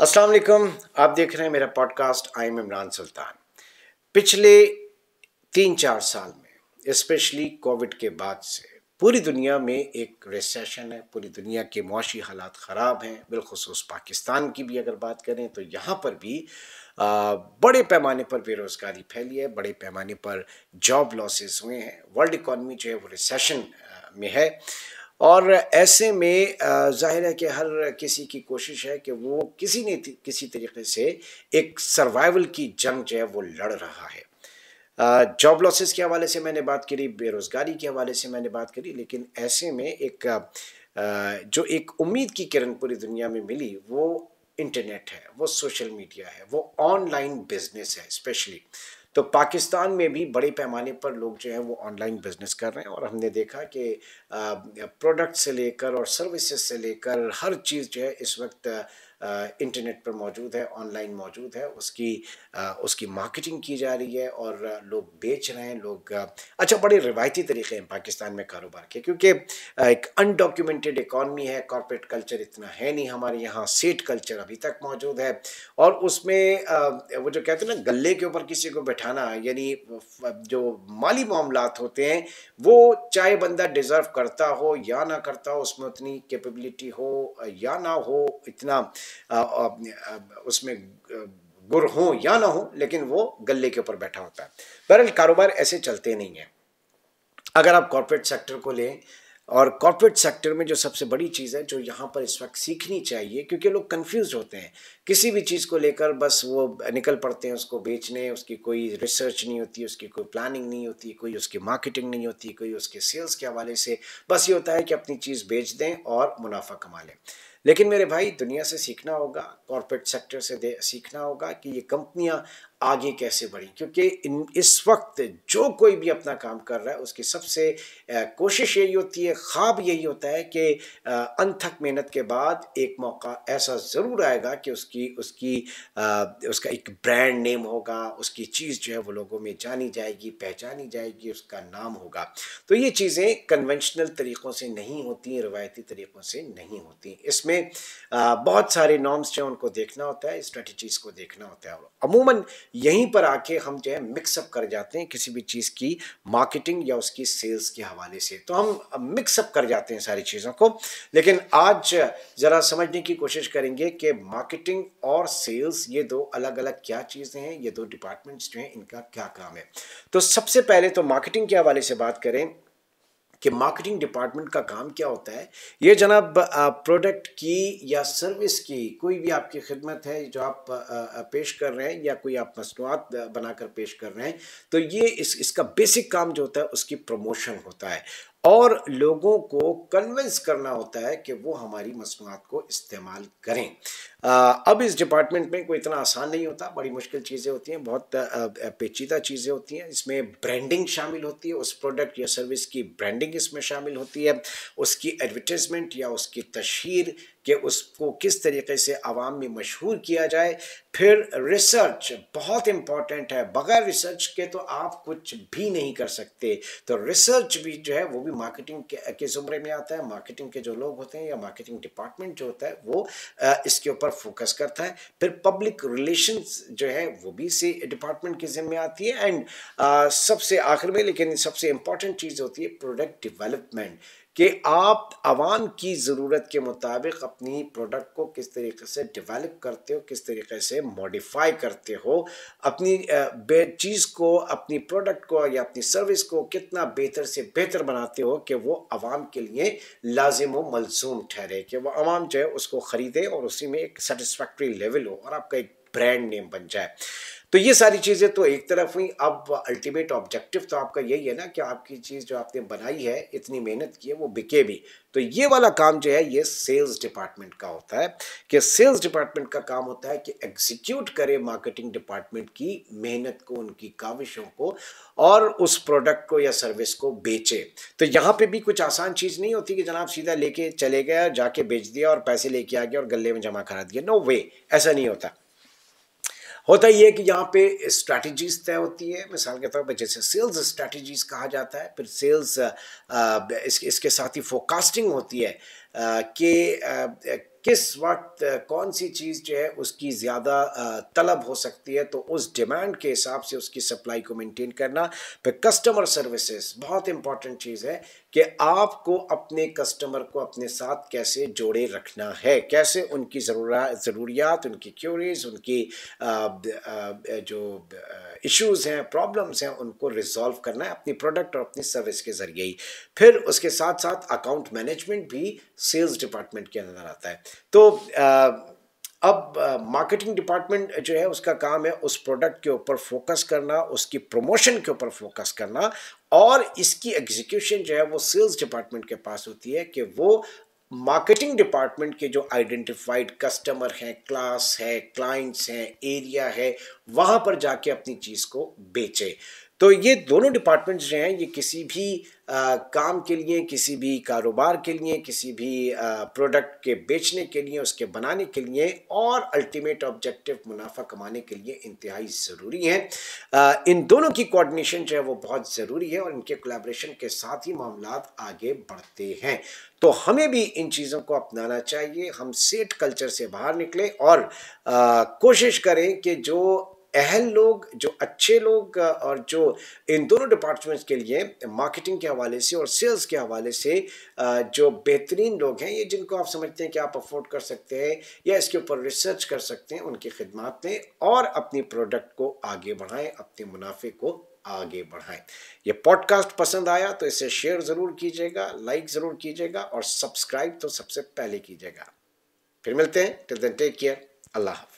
अस्सलाम वालेकुम। आप देख रहे हैं मेरा पॉडकास्ट। आई एम इमरान सुल्तान। पिछले 3-4 साल में स्पेशली कोविड के बाद से पूरी दुनिया में एक रिसेशन है। पूरी दुनिया के मुआशी हालात ख़राब हैं। बिलखुसूस पाकिस्तान की भी अगर बात करें तो यहाँ पर भी बड़े पैमाने पर बेरोज़गारी फैली है, बड़े पैमाने पर जॉब लॉसेस हुए हैं। वर्ल्ड इकॉनमी जो है वो रिसेशन में है और ऐसे में ज़ाहिर है कि हर किसी की कोशिश है कि वो किसी तरीके से एक सर्वाइवल की जंग जो है वो लड़ रहा है। जॉब लॉसेस के हवाले से मैंने बात करी, बेरोज़गारी के हवाले से मैंने बात करी, लेकिन ऐसे में जो एक उम्मीद की किरण पूरी दुनिया में मिली वो इंटरनेट है, वो सोशल मीडिया है, वो ऑनलाइन बिजनेस है स्पेशली। तो पाकिस्तान में भी बड़े पैमाने पर लोग जो हैं वो ऑनलाइन बिजनेस कर रहे हैं और हमने देखा कि प्रोडक्ट से लेकर और सर्विसेज से लेकर हर चीज़ जो है इस वक्त इंटरनेट पर मौजूद है, ऑनलाइन मौजूद है। उसकी मार्केटिंग की जा रही है और लोग बेच रहे हैं। अच्छा, बड़े रिवायती तरीके हैं पाकिस्तान में कारोबार के, क्योंकि एक अनडॉक्यूमेंटेड इकॉनमी है, कॉर्पोरेट कल्चर इतना है नहीं हमारे यहाँ, सेट कल्चर अभी तक मौजूद है। और उसमें वो जो कहते हैं ना गले के ऊपर किसी को बैठाना, यानी जो माली मामलात होते हैं वो चाहे बंदा डिज़र्व करता हो या ना करता हो, उसमें उतनी कैपेबिलिटी हो या ना हो, इतना उसमें गुर हो या ना हो, लेकिन वो गले के ऊपर बैठा होता है। बहरहाल कारोबार ऐसे चलते नहीं हैं। अगर आप कॉर्पोरेट सेक्टर को लें, और कॉर्पोरेट सेक्टर में जो सबसे बड़ी चीज़ है जो यहाँ पर इस वक्त सीखनी चाहिए, क्योंकि लोग कंफ्यूज होते हैं किसी भी चीज़ को लेकर, बस वो निकल पड़ते हैं उसको बेचने, उसकी कोई रिसर्च नहीं होती, उसकी कोई प्लानिंग नहीं होती, कोई उसकी मार्केटिंग नहीं होती, कोई उसके सेल्स के हवाले से, बस ये होता है कि अपनी चीज़ बेच दें और मुनाफा कमा लें। लेकिन मेरे भाई, दुनिया से सीखना होगा, कॉर्पोरेट सेक्टर से सीखना होगा कि ये कंपनियां आगे कैसे बढ़ी, क्योंकि इस वक्त जो कोई भी अपना काम कर रहा है उसकी सबसे कोशिश यही होती है, ख्वाब यही होता है कि अनथक मेहनत के बाद एक मौका ऐसा ज़रूर आएगा कि उसका एक ब्रांड नेम होगा, उसकी चीज़ जो है वो लोगों में जानी जाएगी, पहचानी जाएगी, उसका नाम होगा। तो ये चीज़ें कन्वेंशनल तरीक़ों से नहीं होती, रवायती तरीक़ों से नहीं होती। इसमें बहुत सारे नॉर्म्स जो हैं उनको देखना होता है, स्ट्रेटजीज़ को देखना होता है। अमूमन यहीं पर आके हम जो है मिक्सअप कर जाते हैं किसी भी चीज़ की मार्केटिंग या उसकी सेल्स के हवाले से, तो हम मिक्सअप कर जाते हैं सारी चीज़ों को। लेकिन आज ज़रा समझने की कोशिश करेंगे कि मार्केटिंग और सेल्स ये दो अलग अलग क्या चीज़ें हैं, ये दो डिपार्टमेंट्स जो हैं इनका क्या काम है। तो सबसे पहले तो मार्केटिंग के हवाले से बात करें कि मार्केटिंग डिपार्टमेंट का काम क्या होता है। ये जनाब प्रोडक्ट की या सर्विस की कोई भी आपकी खिदमत है जो आप पेश कर रहे हैं, या कोई आप मसनूआत बनाकर पेश कर रहे हैं, तो ये इसका बेसिक काम जो होता है उसकी प्रमोशन होता है और लोगों को कन्विंस करना होता है कि वो हमारी मसनूआत को इस्तेमाल करें। अब इस डिपार्टमेंट में कोई इतना आसान नहीं होता, बड़ी मुश्किल चीज़ें होती हैं, बहुत पेचीदा चीज़ें होती हैं। इसमें ब्रांडिंग शामिल होती है, उस प्रोडक्ट या सर्विस की ब्रांडिंग इसमें शामिल होती है, उसकी एडवर्टाइजमेंट या उसकी तशहीर कि उसको किस तरीके से आवाम में मशहूर किया जाए। फिर रिसर्च बहुत इम्पॉर्टेंट है, बगैर रिसर्च के तो आप कुछ भी नहीं कर सकते। तो रिसर्च भी जो है वो भी मार्केटिंग के ज़ुमरे में आता है। मार्केटिंग के जो लोग होते हैं या मार्केटिंग डिपार्टमेंट जो होता है वो इसके ऊपर फोकस करता है। फिर पब्लिक रिलेशंस जो है वो भी इसी डिपार्टमेंट के ज़िम्मे आती है। एंड सबसे आखिर में, लेकिन सबसे इम्पॉर्टेंट चीज़ होती है प्रोडक्ट डेवलपमेंट, कि आप आवाम की ज़रूरत के मुताबिक अपनी प्रोडक्ट को किस तरीके से डेवलप करते हो, किस तरीके से मॉडिफाई करते हो, अपनी चीज़ को, अपनी प्रोडक्ट को या अपनी सर्विस को कितना बेहतर से बेहतर बनाते हो कि वो आवाम के लिए लाजिम व मलजूम ठहरे, कि वो आवाम जो है उसको ख़रीदे और उसी में एक सेटिस्फैक्ट्री लेवल हो और आपका एक ब्रांड नेम बन जाए। तो ये सारी चीज़ें तो एक तरफ हुई। अब अल्टीमेट ऑब्जेक्टिव तो आपका यही है ना कि आपकी चीज़ जो आपने बनाई है, इतनी मेहनत की है, वो बिके भी। तो ये वाला काम जो है ये सेल्स डिपार्टमेंट का होता है, कि सेल्स डिपार्टमेंट का काम होता है कि एग्जीक्यूट करे मार्केटिंग डिपार्टमेंट की मेहनत को, उनकी काविशों को, और उस प्रोडक्ट को या सर्विस को बेचे। तो यहाँ पे भी कुछ आसान चीज़ नहीं होती कि जनाब सीधा लेके चले गया, जाके बेच दिया और पैसे लेके आ गया और गले में जमा करा दिया। नो वे, ऐसा नहीं होता। होता ये है कि यहाँ पे स्ट्रैटेजीज तय होती है। मिसाल के तौर पर जैसे सेल्स स्ट्रैटेजीज कहा जाता है, फिर सेल्स इसके साथ ही फोरकास्टिंग होती है कि کس وقت کون سی چیز جو ہے اس کی زیادہ طلب ہو سکتی ہے، تو اس ڈیمانڈ کے حساب سے اس کی سپلائی کو مینٹین کرنا. پھر کسٹمر سروسز بہت امپورٹنٹ چیز ہے کہ آپ کو اپنے کسٹمر کو اپنے ساتھ کیسے جوڑے رکھنا ہے، کیسے ان کی ضروریات، ان کی کیوریز، ان کی جو ایشوز ہیں، پرابلمز ہیں، ان کو ریزالو کرنا ہے اپنی پروڈکٹ اور اپنی سروس کے ذریعے ہی. پھر اس کے ساتھ ساتھ اکاؤنٹ مینجمنٹ بھی سیلز ڈپارٹمنٹ کے اندر آتا ہے. تو اب مارکیٹنگ ڈپارٹمنٹ جو ہے اس کا کام ہے اس پروڈکٹ کے اوپر فوکس کرنا، اس کی پروموشن کے اوپر فوکس کرنا، اور اس کی ایگزیکیوشن جو ہے وہ سیلز ڈپارٹمنٹ کے پاس ہوتی ہے کہ وہ مارکیٹنگ ڈپارٹمنٹ کے جو آئیڈینٹیفائڈ کسٹمر ہیں، کلاس ہے، کلائنٹس ہیں، ایریا ہے، وہاں پر جا کے اپنی چیز کو بیچے. تو یہ دونوں ڈپارٹمنٹس جو ہیں یہ کسی بھی کام کے لیے، کسی بھی کاروبار کے لیے، کسی بھی پروڈکٹ کے بیچنے کے لیے، اس کے بنانے کے لیے اور الٹیمیٹ آبجیکٹو منافع کمانے کے لیے انتہائی ضروری ہیں. ان دونوں کی کوآرڈینیشن جو ہے وہ بہت ضروری ہے، اور ان کے کولیبریشن کے ساتھ ہی معاملات آگے بڑھتے ہیں. تو ہمیں بھی ان چیزوں کو اپنانا چاہیے. ہم سیٹ کلچر سے باہر نکلیں اور کوشش کریں کہ جو اہل لوگ، جو اچھے لوگ، اور جو ان دونوں ڈپارٹمنٹس کے لیے مارکیٹنگ کے حوالے سے اور سیلز کے حوالے سے جو بہترین لوگ ہیں، یہ جن کو آپ سمجھتے ہیں کہ آپ افورڈ کر سکتے ہیں یا اس کے اوپر ریسرچ کر سکتے ہیں، ان کی خدمات لیں اور اپنی پروڈکٹ کو آگے بڑھائیں، اپنے منافع کو آگے بڑھائیں. یہ پوڈ کاسٹ پسند آیا تو اسے شیئر ضرور کیجیے گا، لائک ضرور کیجیے گا، اور سبسکرائب تو سب سے پہلے کیجیے گا. پھر ملتے ہیں. ٹل دین ٹیک کیئر. اللہ حافظ.